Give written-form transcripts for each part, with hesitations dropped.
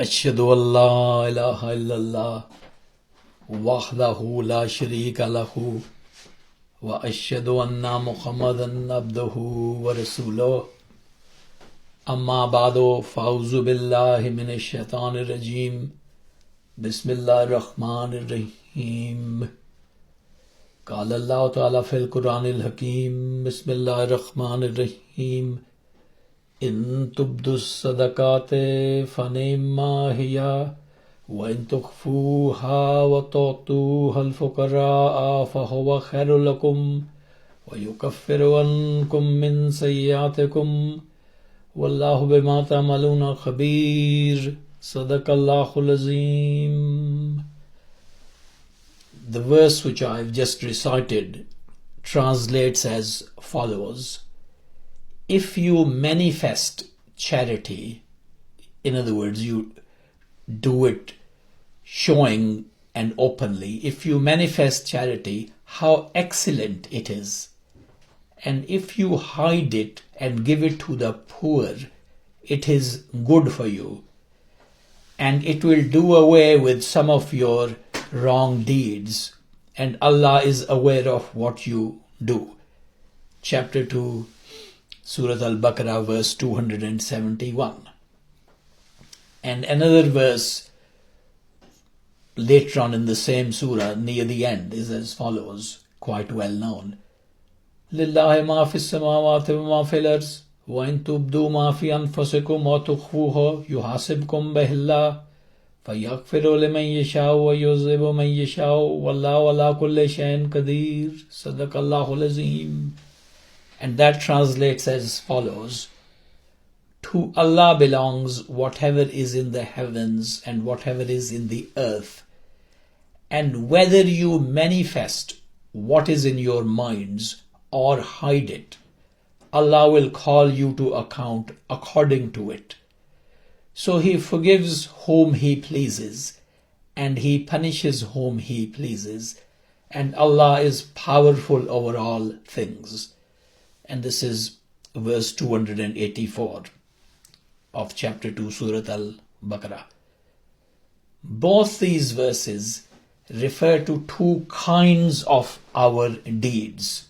أشهد أن لا إله إلا الله وحده لا شريك له وأشهد أن محمدا عبده ورسوله أما بعد فأعوذ بالله من الشيطان الرجيم بسم الله الرحمن الرحيم قال الله تعالى في القرآن الحكيم بسم الله الرحمن الرحيم إن تبدوا الصدقات فنعما هي وإن تخفوها وتعطوها الفقراء فهو خير لكم ويكفر عنكم من سيئاتكم والله بما تعملون خبير صدق الله العظيم. The verse which I have just recited translates as follows. If you manifest charity, in other words, you do it showing and openly, if you manifest charity, how excellent it is. And if you hide it and give it to the poor, it is good for you. And it will do away with some of your wrong deeds. And Allah is aware of what you do. Chapter 2, Surah Al-Baqarah, verse 271. And another verse later on in the same surah, near the end, is as follows, quite well known. لِلَّهِ مَا فِي السَّمَاوَاتِ وَمَا فِي الْأَرْضِ وَإِن تُبْدُوا مَا فِي أَنفُسِكُمْ وَتُخْفُوهُ يُحَاسِبْكُم بِهِ اللَّهُ فَيَغْفِرُ لِمَن يَشَاءُ وَيُعَذِّبُ مَن يَشَاءُ وَاللَّهُ عَلَى كُلِّ شَيْءٍ قَدِيرٌ صَدَقَ اللَّهُ الْعَظِيمُ. And that translates as follows. To Allah belongs whatever is in the heavens and whatever is in the earth. And whether you manifest what is in your minds or hide it, Allah will call you to account according to it. So He forgives whom He pleases, and He punishes whom He pleases, and Allah is powerful over all things. And this is verse 284 of chapter 2, Surah Al-Baqarah. Both these verses refer to two kinds of our deeds.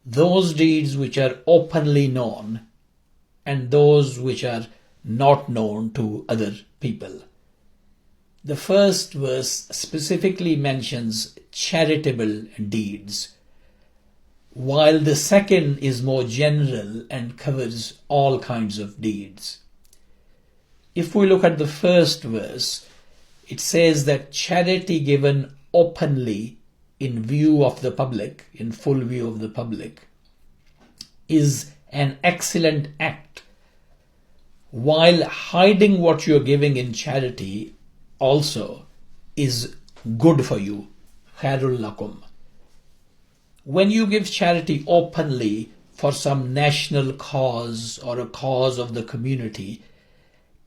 Those deeds which are openly known and those which are not known to other people. The first verse specifically mentions charitable deeds, while the second is more general and covers all kinds of deeds. If we look at the first verse, it says that charity given openly in view of the public, in full view of the public, is an excellent act, while hiding what you're giving in charity also is good for you, khairul lakum. When you give charity openly for some national cause or a cause of the community,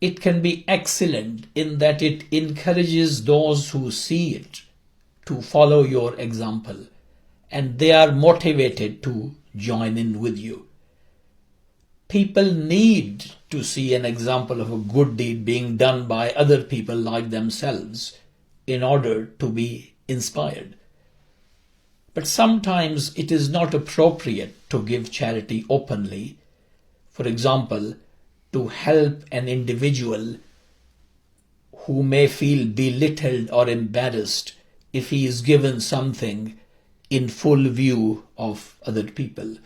it can be excellent in that it encourages those who see it to follow your example, and they are motivated to join in with you. People need to see an example of a good deed being done by other people like themselves in order to be inspired. But sometimes it is not appropriate to give charity openly. For example, to help an individual who may feel belittled or embarrassed if he is given something in full view of other people.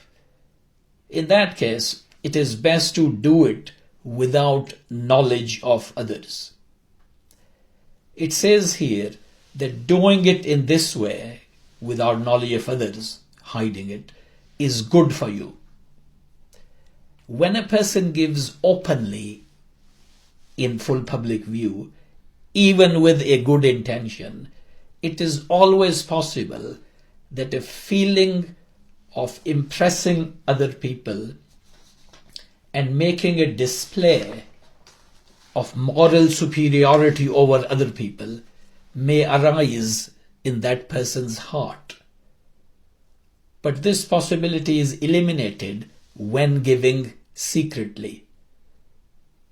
In that case, it is best to do it without knowledge of others. It says here that doing it in this way, without knowledge of others, hiding it, is good for you. When a person gives openly in full public view, even with a good intention, it is always possible that a feeling of impressing other people and making a display of moral superiority over other people may arise in that person's heart. But this possibility is eliminated when giving secretly.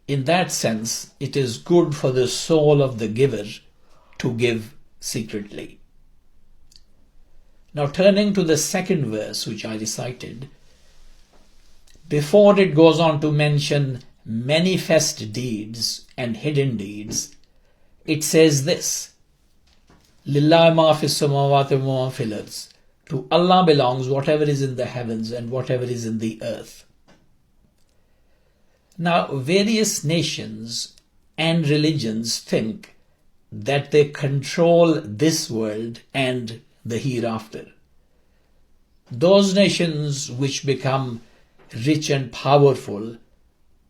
In that sense, it is good for the soul of the giver to give secretly. Now turning to the second verse which I recited, before it goes on to mention manifest deeds and hidden deeds, it says this, Lillahi ma fis samawati wa ma fil ardh. To Allah belongs whatever is in the heavens and whatever is in the earth. Now, various nations and religions think that they control this world and the hereafter. Those nations which become rich and powerful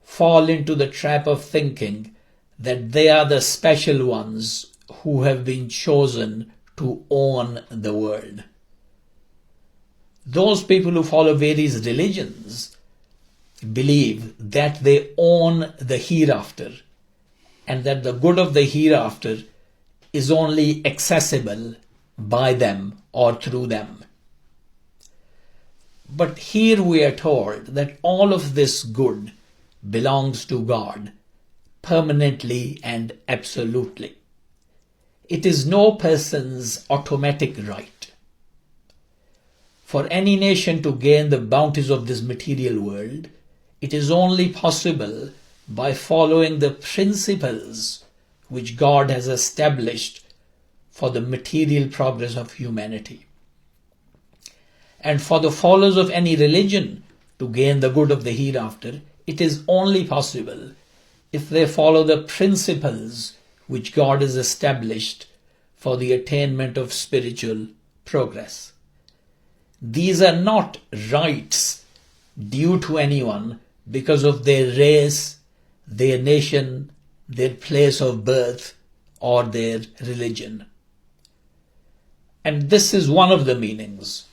fall into the trap of thinking that they are the special ones who have been chosen to own the world. Those people who follow various religions believe that they own the hereafter and that the good of the hereafter is only accessible by them or through them. But here we are told that all of this good belongs to God permanently and absolutely. It is no person's automatic right. For any nation to gain the bounties of this material world, it is only possible by following the principles which God has established for the material progress of humanity. And for the followers of any religion to gain the good of the hereafter, it is only possible if they follow the principles which God has established for the attainment of spiritual progress. These are not rights due to anyone because of their race, their nation, their place of birth, or their religion. And this is one of the meanings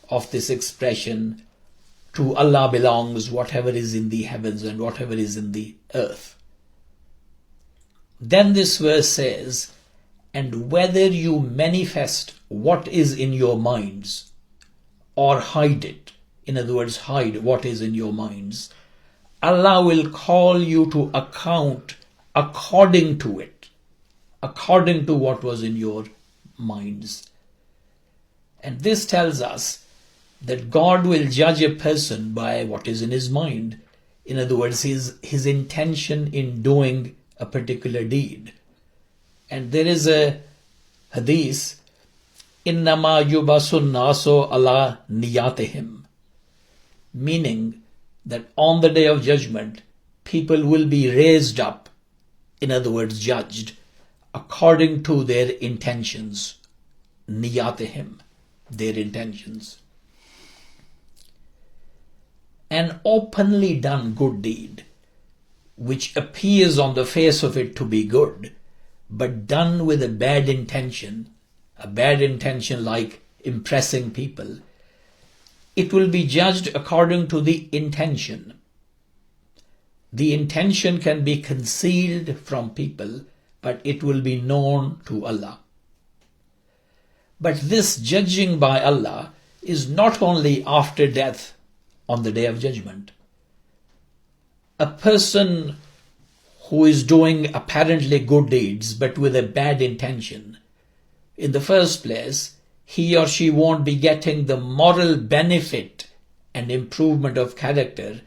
of this expression, to Allah belongs whatever is in the heavens and whatever is in the earth. Then this verse says, and whether you manifest what is in your minds or hide it, in other words, hide what is in your minds, Allah will call you to account according to it, according to what was in your minds. And this tells us that God will judge a person by what is in his mind. In other words, his intention in doing a particular deed. And there is a hadith, Innama yubasun naso ala niyatihim, meaning that on the day of judgment, people will be raised up, in other words, judged, according to their intentions. Niyatihim, their intentions. An openly done good deed, which appears on the face of it to be good, but done with a bad intention like impressing people, it will be judged according to the intention. The intention can be concealed from people, but it will be known to Allah. But this judging by Allah is not only after death on the day of judgment. A person who is doing apparently good deeds but with a bad intention, in the first place, he or she won't be getting the moral benefit and improvement of character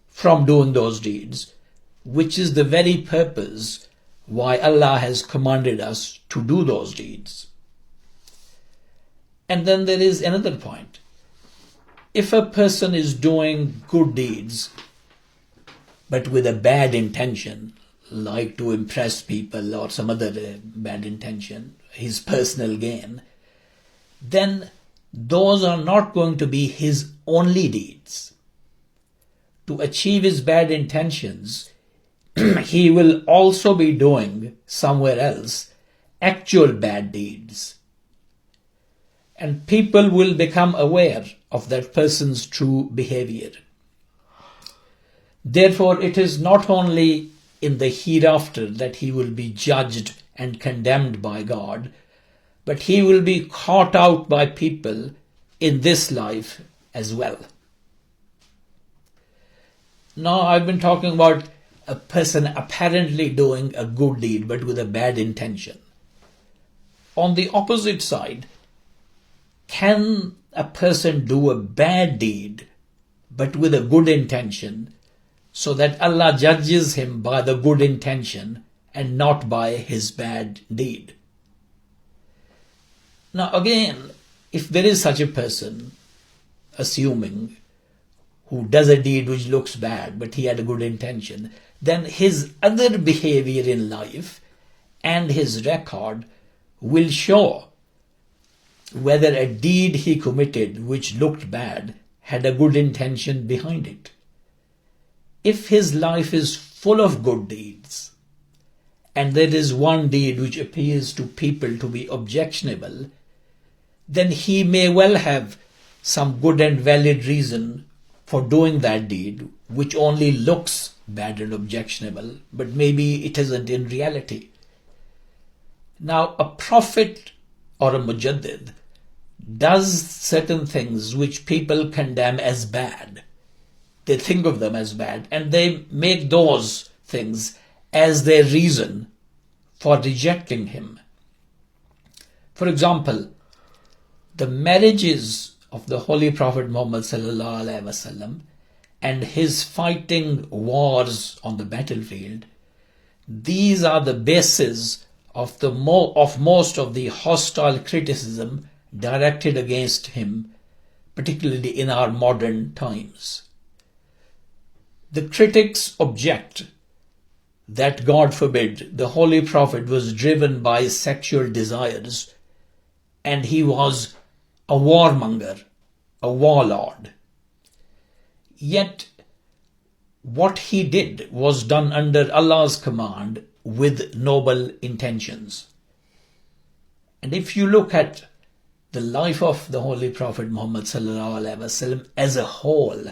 from doing those deeds, which is the very purpose why Allah has commanded us to do those deeds. And then there is another point. If a person is doing good deeds but with a bad intention, like to impress people or some other bad intention, his personal gain, then those are not going to be his only deeds. To achieve his bad intentions, he will also be doing somewhere else actual bad deeds. And people will become aware of that person's true behavior. Therefore, it is not only in the hereafter that he will be judged and condemned by God, but he will be caught out by people in this life as well. Now, I've been talking about a person apparently doing a good deed but with a bad intention. On the opposite side, can a person do a bad deed but with a good intention, so that Allah judges him by the good intention and not by his bad deed? Now again, if there is such a person, assuming, who does a deed which looks bad but he had a good intention, then his other behavior in life and his record will show whether a deed he committed which looked bad had a good intention behind it. If his life is full of good deeds, and there is one deed which appears to people to be objectionable, then he may well have some good and valid reason for doing that deed, which only looks bad and objectionable, but maybe it isn't in reality. Now, a prophet or a mujaddid does certain things which people condemn as bad. They think of them as bad, and they make those things as their reason for rejecting him. For example, the marriages of the Holy Prophet Muhammad sallallahu alaihi wasallam and his fighting wars on the battlefield, these are the basis of most of the hostile criticism directed against him, particularly in our modern times. The critics object that, God forbid, the Holy Prophet was driven by sexual desires and he was a warmonger, a warlord. Yet what he did was done under Allah's command with noble intentions. And if you look at the life of the Holy Prophet Muhammad sallallahu alaihi wasallam as a whole,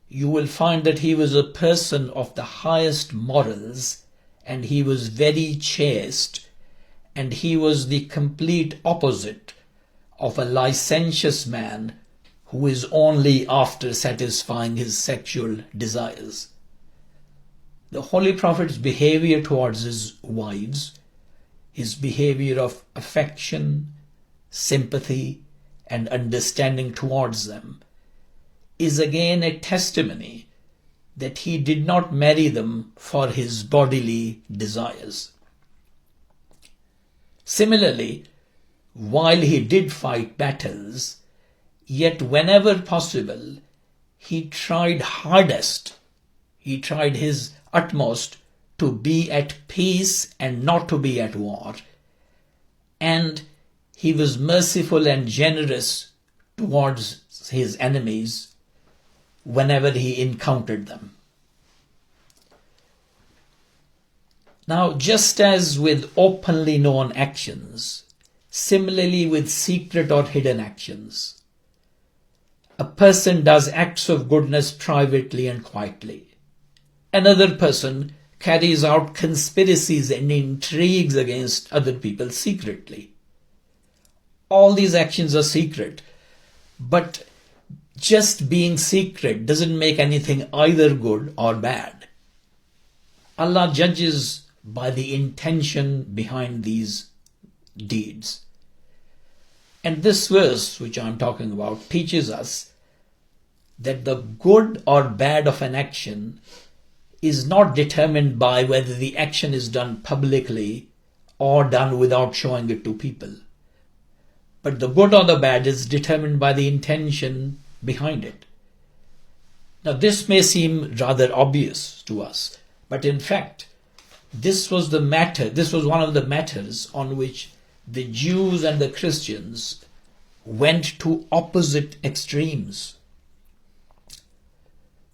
you will find that he was a person of the highest morals, and he was very chaste, and he was the complete opposite of a licentious man who is only after satisfying his sexual desires. The Holy Prophet's behavior towards his wives, his behavior of affection, sympathy, and understanding towards them, is again a testimony that he did not marry them for his bodily desires. Similarly, while he did fight battles, yet whenever possible, he tried hardest, he tried his utmost to be at peace and not to be at war. And he was merciful and generous towards his enemies whenever he encountered them. Now, just as with openly known actions, similarly with secret or hidden actions, a person does acts of goodness privately and quietly. Another person carries out conspiracies and intrigues against other people secretly. All these actions are secret, but just being secret doesn't make anything either good or bad. Allah judges by the intention behind these deeds. And this verse, which I'm talking about, teaches us that the good or bad of an action is not determined by whether the action is done publicly or done without showing it to people. But the good or the bad is determined by the intention behind it. Now, this may seem rather obvious to us, but in fact, this was one of the matters on which the Jews and the Christians went to opposite extremes.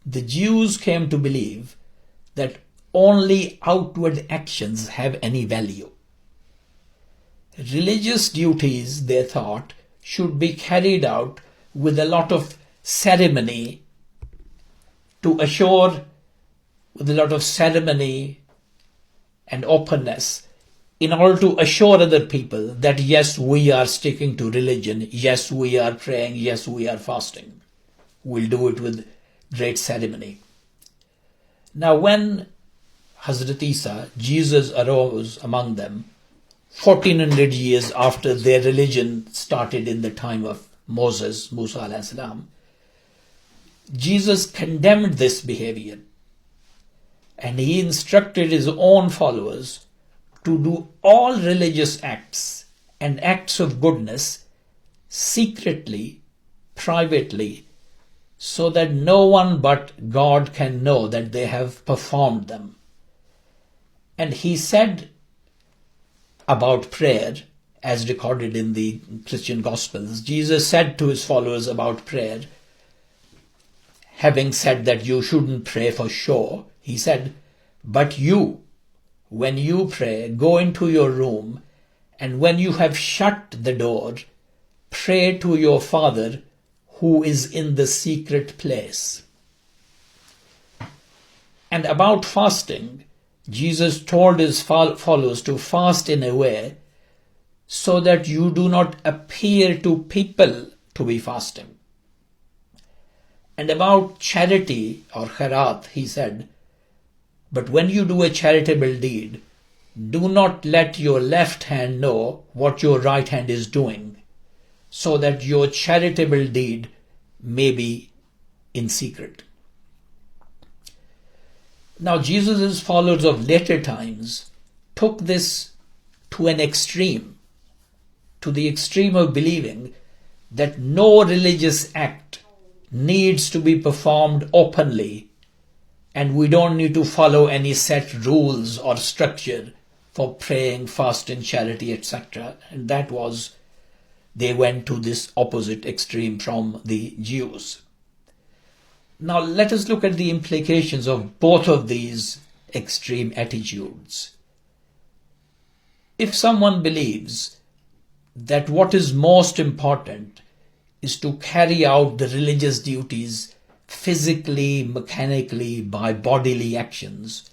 The Jews came to believe that only outward actions have any value. Religious duties, they thought, should be carried out with a lot of ceremony and openness in order to assure other people that yes, we are sticking to religion, yes, we are praying, yes, we are fasting. We'll do it with great ceremony. Now, when Hazrat Isa, Jesus arose among them 1400 years after their religion started in the time of Moses, Musa alayhi salam. Jesus condemned this behavior and he instructed his own followers to do all religious acts and acts of goodness secretly, privately, so that no one but God can know that they have performed them. And he said about prayer, as recorded in the Christian Gospels, Jesus said to his followers about prayer, having said that you shouldn't pray for show, he said, "But you, when you pray, go into your room, and when you have shut the door, pray to your Father who is in the secret place." And about fasting, Jesus told his followers to fast in a way so that you do not appear to people to be fasting. And about charity or khairat, he said, "But when you do a charitable deed, do not let your left hand know what your right hand is doing, so that your charitable deed may be in secret." Now, Jesus' followers of later times took this to an extreme, to the extreme of believing that no religious act needs to be performed openly, and we don't need to follow any set rules or structure for praying, fasting, charity, etc. And they went to this opposite extreme from the Jews. Now let us look at the implications of both of these extreme attitudes. If someone believes that what is most important is to carry out the religious duties physically, mechanically, by bodily actions,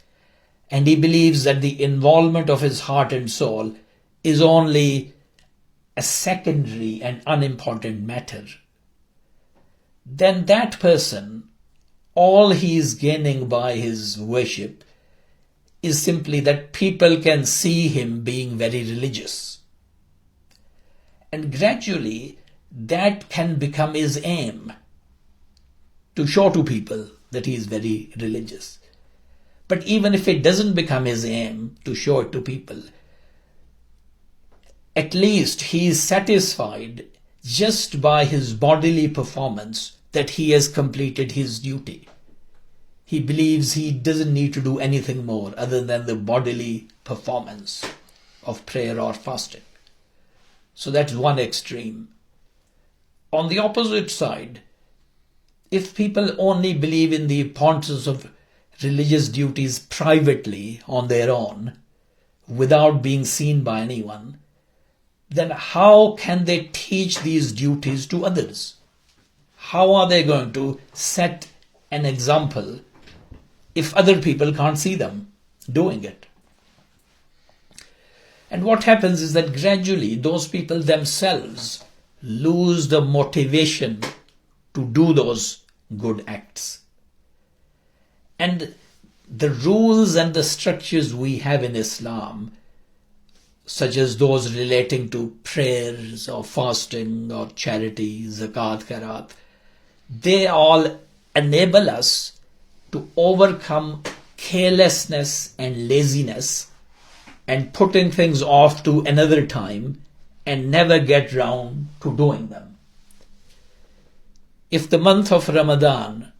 and he believes that the involvement of his heart and soul is only a secondary and unimportant matter, then that person, all he is gaining by his worship is simply that people can see him being very religious. And gradually that can become his aim, to show to people that he is very religious. But even if it doesn't become his aim to show it to people, at least he is satisfied just by his bodily performance that he has completed his duty. He believes he doesn't need to do anything more other than the bodily performance of prayer or fasting. So that's one extreme. On the opposite side, if people only believe in the importance of religious duties privately on their own, without being seen by anyone, then how can they teach these duties to others? How are they going to set an example if other people can't see them doing it? And what happens is that gradually those people themselves lose the motivation to do those good acts. And the rules and the structures we have in Islam, such as those relating to prayers or fasting or charity, zakat, khairat, they all enable us to overcome carelessness and laziness and putting things off to another time and never get round to doing them. If the month of Ramadan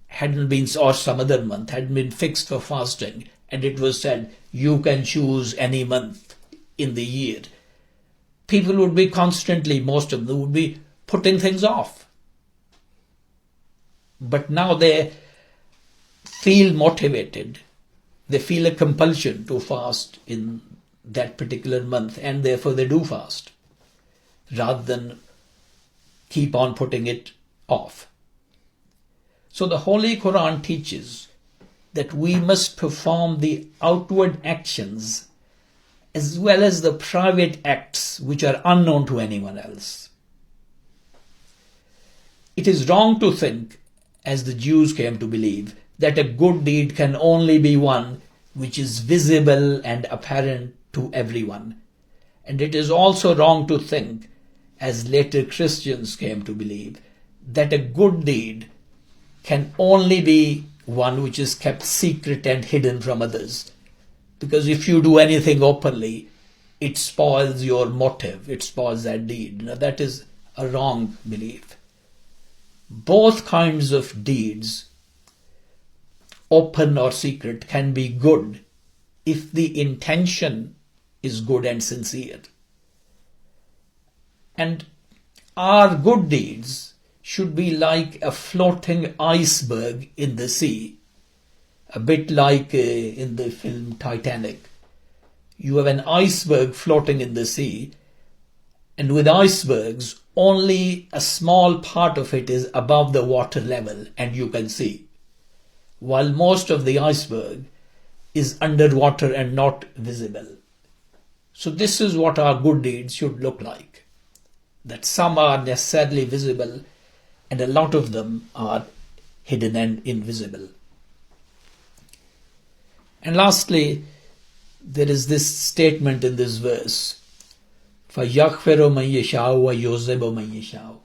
hadn't been, or some other month, hadn't been fixed for fasting, and it was said you can choose any month in the year, people would be constantly, most of them would be putting things off. But now they feel motivated, they feel a compulsion to fast in that particular month, and therefore they do fast rather than keep on putting it off. So the Holy Quran teaches that we must perform the outward actions as well as the private acts which are unknown to anyone else. It is wrong to think, as the Jews came to believe, that a good deed can only be one which is visible and apparent to everyone. And it is also wrong to think, as later Christians came to believe, that a good deed can only be one which is kept secret and hidden from others. Because if you do anything openly, it spoils your motive, it spoils that deed. Now, that is a wrong belief. Both kinds of deeds, open or secret, can be good if the intention is good and sincere. And our good deeds should be like a floating iceberg in the sea, a bit like in the film Titanic. You have an iceberg floating in the sea, and with icebergs, only a small part of it is above the water level and you can see, while most of the iceberg is underwater and not visible. So this is what our good deeds should look like, that some are necessarily visible and a lot of them are hidden and invisible. And lastly, there is this statement in this verse, فَيَغْفِرُ مَن يَشَاءُ وَيُعَذِّبُ مَن يَشَاءُ,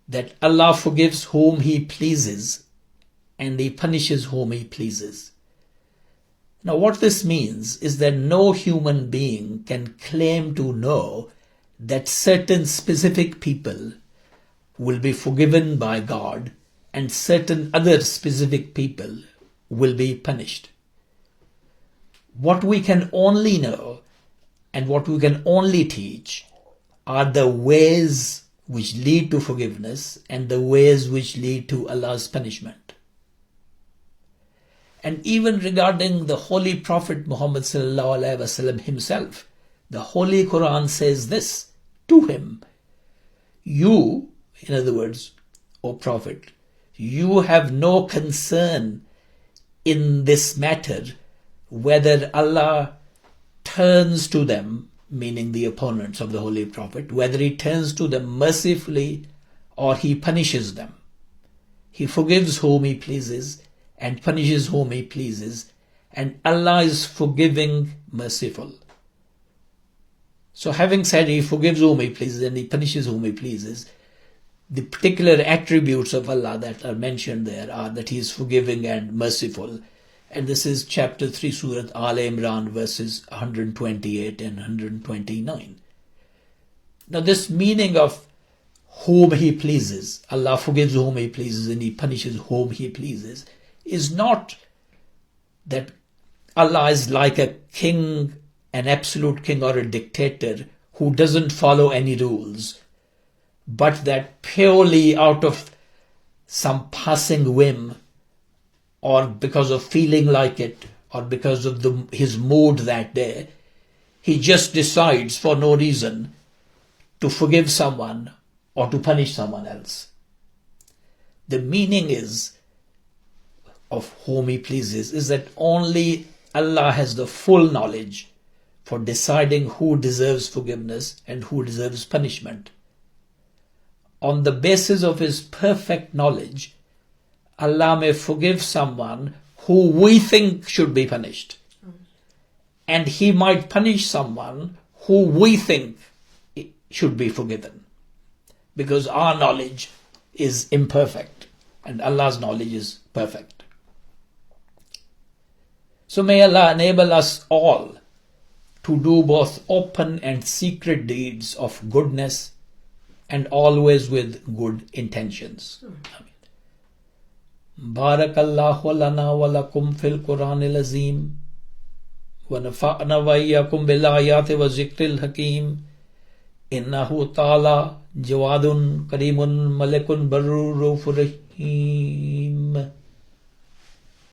that Allah forgives whom He pleases and He punishes whom He pleases. Now what this means is that no human being can claim to know that certain specific people will be forgiven by God and certain other specific people will be punished. What we can only know and what we can only teach are the ways which lead to forgiveness and the ways which lead to Allah's punishment. And even regarding the Holy Prophet Muhammad sallallahu alaihi wasallam himself, the Holy Quran says this to him: you, in other words, O Prophet, you have no concern in this matter whether Allah turns to them, meaning the opponents of the Holy Prophet, whether He turns to them mercifully or He punishes them. He forgives whom He pleases and punishes whom He pleases, and Allah is forgiving, merciful. So having said He forgives whom He pleases and He punishes whom He pleases, the particular attributes of Allah that are mentioned there are that He is forgiving and merciful. And this is chapter 3, Surah Al-Imran, verses 128 and 129. Now this meaning of whom He pleases, Allah forgives whom He pleases and He punishes whom He pleases, is not that Allah is like a king, an absolute king or a dictator who doesn't follow any rules, but that purely out of some passing whim or because of feeling like it or because of his mood that day, He just decides for no reason to forgive someone or to punish someone else. The meaning is of whom He pleases is that only Allah has the full knowledge for deciding who deserves forgiveness and who deserves punishment. On the basis of His perfect knowledge, Allah may forgive someone who we think should be punished. And He might punish someone who we think should be forgiven. Because our knowledge is imperfect and Allah's knowledge is perfect. So may Allah enable us all to do both open and secret deeds of goodness and always with good intentions. Amen. بارك الله لنا ولكم في القرآن العظيم ونفعنا وإياكم بالآيات والذكر الحكيم إنه تعالى جواد كريم ملك بر رؤوف رحيم.